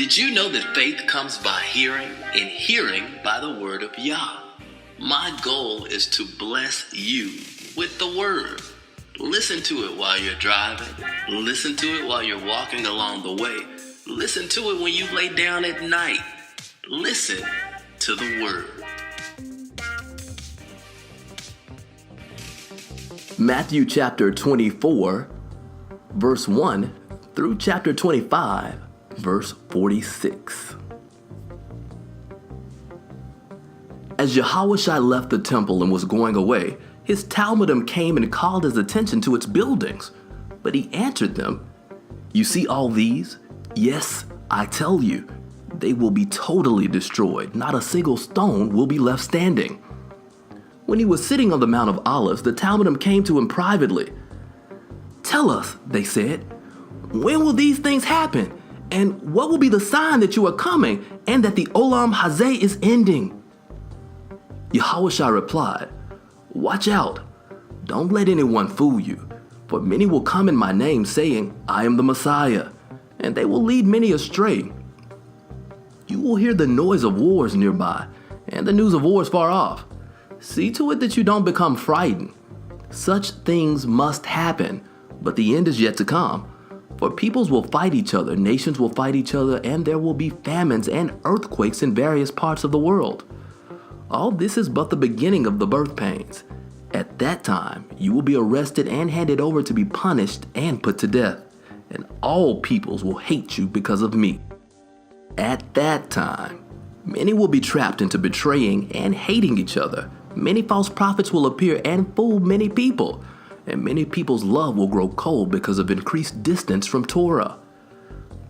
Did you know that faith comes by hearing, and hearing by the Word of Yah? My goal is to bless you with the Word. Listen to it while you're driving. Listen to it while you're walking along the way. Listen to it when you lay down at night. Listen to the Word. Matthew chapter 24, verse 1 through chapter 25, verse 46. As Yahawashi left the temple and was going away, his talmidim came and called his attention to its buildings. But he answered them, "You see all these? Yes, I tell you, they will be totally destroyed. Not a single stone will be left standing." When he was sitting on the Mount of Olives, the talmidim came to him privately. "Tell us," they said, "when will these things happen? And what will be the sign that you are coming and that the Olam Hazeh is ending?" Yahawashi replied, "Watch out. Don't let anyone fool you, for many will come in my name saying, 'I am the Messiah,' and they will lead many astray. You will hear the noise of wars nearby and the news of wars far off. See to it that you don't become frightened. Such things must happen, but the end is yet to come. For peoples will fight each other, nations will fight each other, and there will be famines and earthquakes in various parts of the world. All this is but the beginning of the birth pains. At that time, you will be arrested and handed over to be punished and put to death, and all peoples will hate you because of me. At that time, many will be trapped into betraying and hating each other. Many false prophets will appear and fool many people, and many people's love will grow cold because of increased distance from Torah.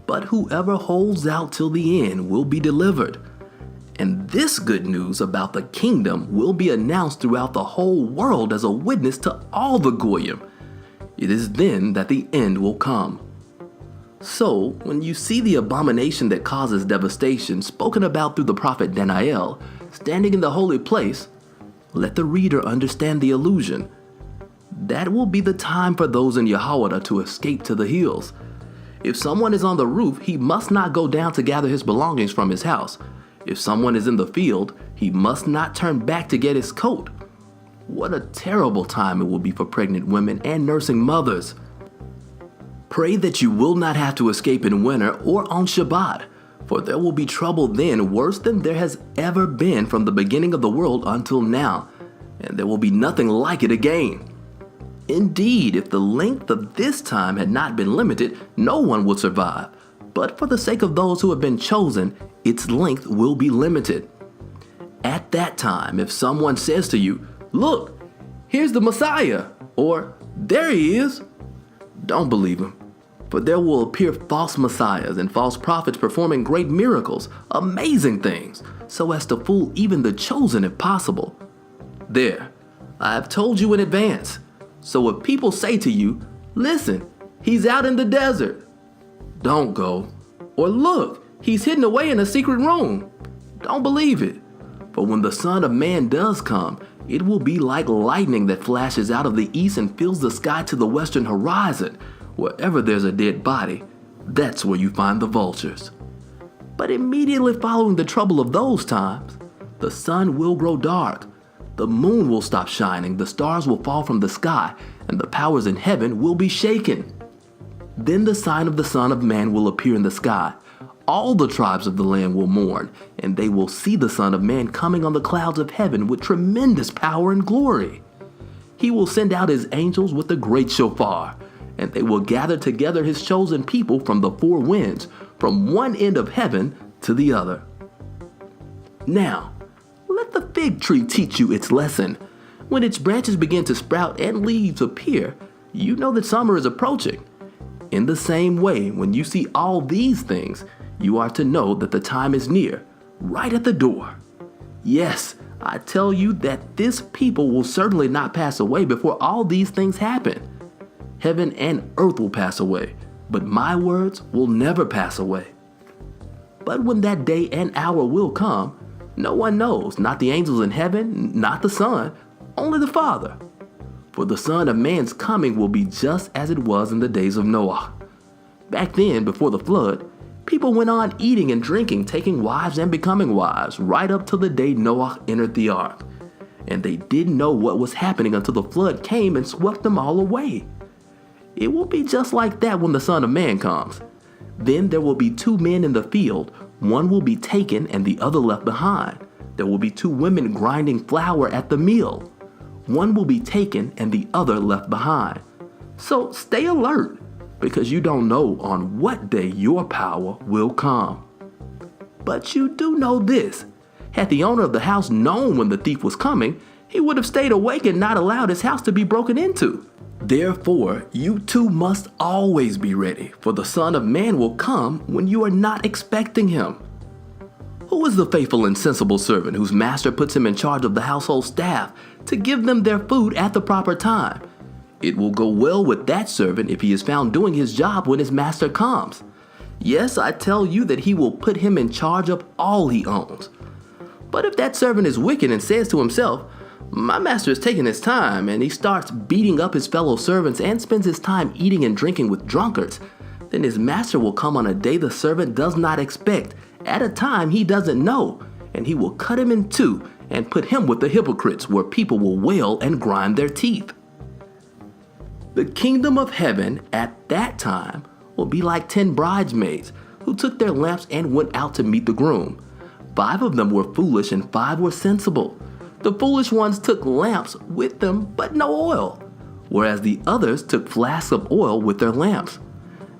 But whoever holds out till the end will be delivered. And this good news about the kingdom will be announced throughout the whole world as a witness to all the Goyim. It is then that the end will come. So, when you see the abomination that causes devastation spoken about through the prophet Daniel standing in the holy place, let the reader understand the allusion. That will be the time for those in Yahawashi to escape to the hills. If someone is on the roof, he must not go down to gather his belongings from his house. If someone is in the field, he must not turn back to get his coat. What a terrible time it will be for pregnant women and nursing mothers. Pray that you will not have to escape in winter or on Shabbat, for there will be trouble then worse than there has ever been from the beginning of the world until now, and there will be nothing like it again. Indeed, if the length of this time had not been limited, no one would survive. But for the sake of those who have been chosen, its length will be limited. At that time, if someone says to you, "Look, here's the Messiah," or "There he is," don't believe him. For there will appear false messiahs and false prophets performing great miracles, amazing things, so as to fool even the chosen if possible. There, I have told you in advance. So if people say to you, "Listen, he's out in the desert," don't go. Or "Look, he's hidden away in a secret room," don't believe it. For when the Son of Man does come, it will be like lightning that flashes out of the east and fills the sky to the western horizon. Wherever there's a dead body, that's where you find the vultures. But immediately following the trouble of those times, the sun will grow dark, the moon will stop shining, the stars will fall from the sky, and the powers in heaven will be shaken. Then the sign of the Son of Man will appear in the sky. All the tribes of the land will mourn, and they will see the Son of Man coming on the clouds of heaven with tremendous power and glory. He will send out his angels with a great shofar, and they will gather together his chosen people from the four winds, from one end of heaven to the other. Now, let the fig tree teach you its lesson. When its branches begin to sprout and leaves appear, you know that summer is approaching. In the same way, when you see all these things, you are to know that the time is near, right at the door. Yes, I tell you that this people will certainly not pass away before all these things happen. Heaven and earth will pass away, but my words will never pass away. But when that day and hour will come, no one knows, not the angels in heaven, not the Son, only the Father. For the Son of Man's coming will be just as it was in the days of Noah. Back then, before the flood, People went on eating and drinking, taking wives and becoming wives, right up to the day Noah entered the ark. And they didn't know what was happening until the flood came and swept them all away. It will be just like that when the Son of Man comes. Then there will be 2 men in the field, one will be taken and the other left behind. There will be 2 women grinding flour at the mill. One will be taken and the other left behind. So stay alert, because you don't know on what day your power will come. But you do know this: had the owner of the house known when the thief was coming, he would have stayed awake and not allowed his house to be broken into. Therefore, you too must always be ready, for the Son of Man will come when you are not expecting him. Who is the faithful and sensible servant whose master puts him in charge of the household staff to give them their food at the proper time? It will go well with that servant if he is found doing his job when his master comes. Yes, I tell you that he will put him in charge of all he owns. But if that servant is wicked and says to himself, "My master is taking his time," and he starts beating up his fellow servants and spends his time eating and drinking with drunkards, then his master will come on a day the servant does not expect, at a time he doesn't know, and he will cut him in two and put him with the hypocrites, where people will wail and grind their teeth. The kingdom of heaven at that time will be like 10 bridesmaids who took their lamps and went out to meet the groom. 5 of them were foolish and 5 were sensible. The foolish ones took lamps with them but no oil, whereas the others took flasks of oil with their lamps.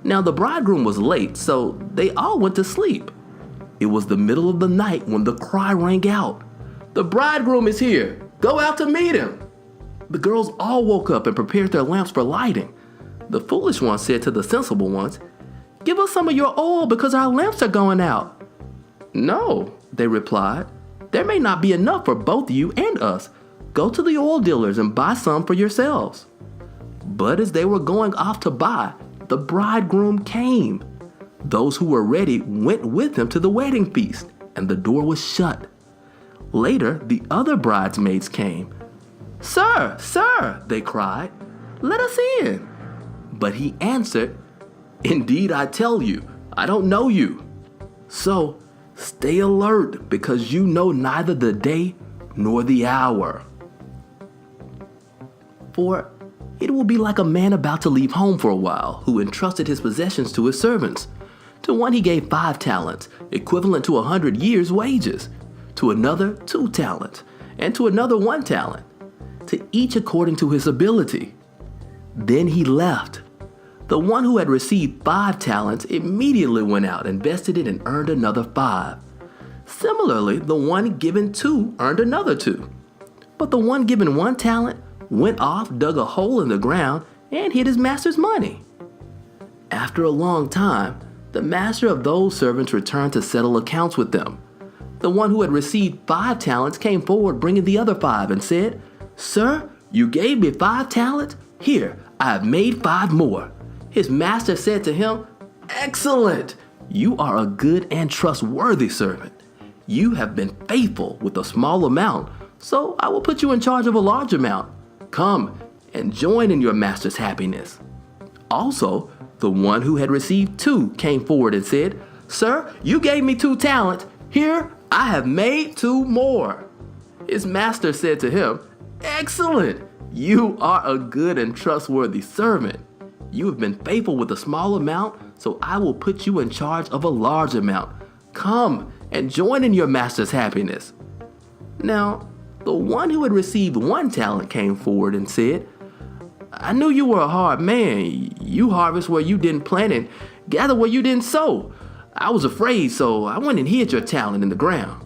Now the bridegroom was late, so they all went to sleep. It was the middle of the night when the cry rang out, "The bridegroom is here! Go out to meet him!" The girls all woke up and prepared their lamps for lighting. The foolish ones said to the sensible ones, "Give us some of your oil because our lamps are going out." "No," they replied, "there may not be enough for both you and us. Go to the oil dealers and buy some for yourselves." But as they were going off to buy, the bridegroom came. Those who were ready went with him to the wedding feast, and the door was shut. Later, the other bridesmaids came. "Sir, sir," they cried, "let us in." But he answered, "Indeed, I tell you, I don't know you." So stay alert, because you know neither the day nor the hour. For it will be like a man about to leave home for a while, who entrusted his possessions to his servants. To one he gave 5 talents, equivalent to 100 years' wages. To another 2 talents, and to another 1 talent, to each according to his ability. Then he left. The one who had received 5 talents immediately went out, invested it, and earned another 5. Similarly, the one given 2 earned another 2. But the one given 1 talent went off, dug a hole in the ground, and hid his master's money. After a long time, the master of those servants returned to settle accounts with them. The one who had received 5 talents came forward, bringing the other 5, and said, "Sir, you gave me 5 talents. Here, I have made 5 more." His master said to him, "Excellent! You are a good and trustworthy servant. You have been faithful with a small amount, so I will put you in charge of a large amount. Come and join in your master's happiness." Also, the one who had received 2 came forward and said, "Sir, you gave me 2 talents. Here, I have made 2 more." His master said to him, "Excellent! You are a good and trustworthy servant. You have been faithful with a small amount, so I will put you in charge of a large amount. Come and join in your master's happiness." Now, the one who had received 1 talent came forward and said, "I knew you were a hard man. You harvest where you didn't plant and gather where you didn't sow. I was afraid, so I went and hid your talent in the ground.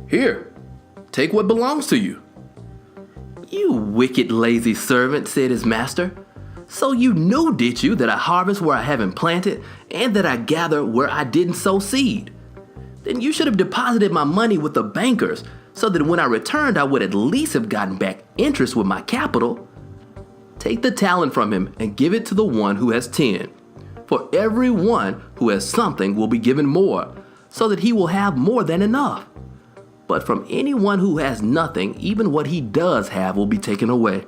Here, take what belongs to you." "You wicked, lazy servant," said his master. "So you knew, did you, that I harvest where I haven't planted and that I gather where I didn't sow seed? Then you should have deposited my money with the bankers, so that when I returned I would at least have gotten back interest with my capital. Take the talent from him and give it to the one who has 10. For everyone who has something will be given more, so that he will have more than enough. But from anyone who has nothing, even what he does have will be taken away.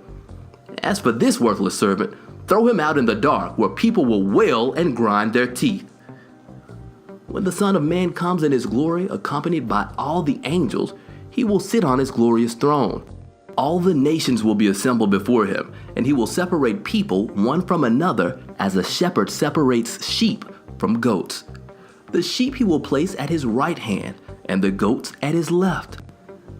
As for this worthless servant, throw him out in the dark, where people will wail and grind their teeth." When the Son of Man comes in his glory, accompanied by all the angels, he will sit on his glorious throne. All the nations will be assembled before him, and he will separate people one from another as a shepherd separates sheep from goats. The sheep he will place at his right hand, and the goats at his left.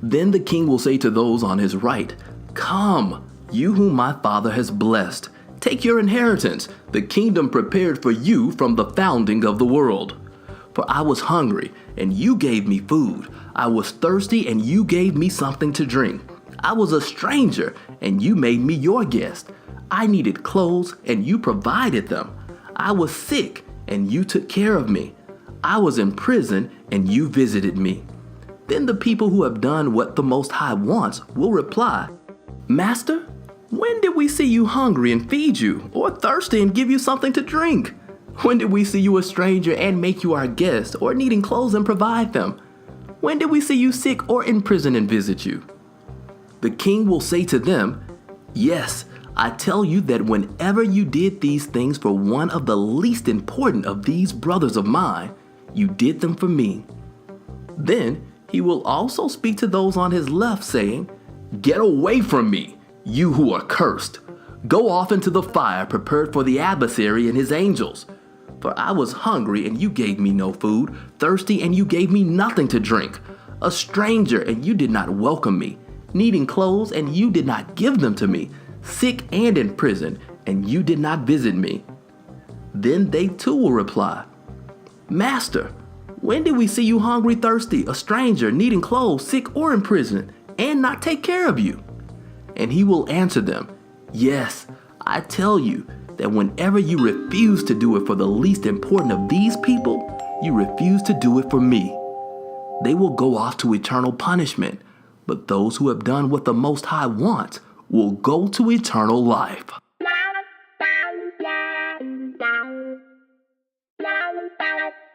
Then the king will say to those on his right, "Come, you whom my Father has blessed. Take your inheritance, the kingdom prepared for you from the founding of the world. For I was hungry, and you gave me food. I was thirsty, and you gave me something to drink. I was a stranger, and you made me your guest. I needed clothes, and you provided them. I was sick, and you took care of me. I was in prison, and you visited me." Then the people who have done what the Most High wants will reply, "Master, when did we see you hungry and feed you, or thirsty and give you something to drink? When did we see you a stranger and make you our guest, or needing clothes and provide them? When did we see you sick or in prison and visit you?" The king will say to them, "Yes, I tell you that whenever you did these things for one of the least important of these brothers of mine, you did them for me." Then he will also speak to those on his left, saying, "Get away from me, you who are cursed. Go off into the fire prepared for the adversary and his angels. For I was hungry, and you gave me no food, thirsty, and you gave me nothing to drink, a stranger, and you did not welcome me, needing clothes, and you did not give them to me, sick and in prison, and you did not visit me." Then they too will reply, "Master, when did we see you hungry, thirsty, a stranger, needing clothes, sick or in prison, and not take care of you?" And he will answer them, "Yes, I tell you that whenever you refuse to do it for the least important of these people, you refuse to do it for me." They will go off to eternal punishment, but those who have done what the Most High wants will go to eternal life. La la la la la la la la la.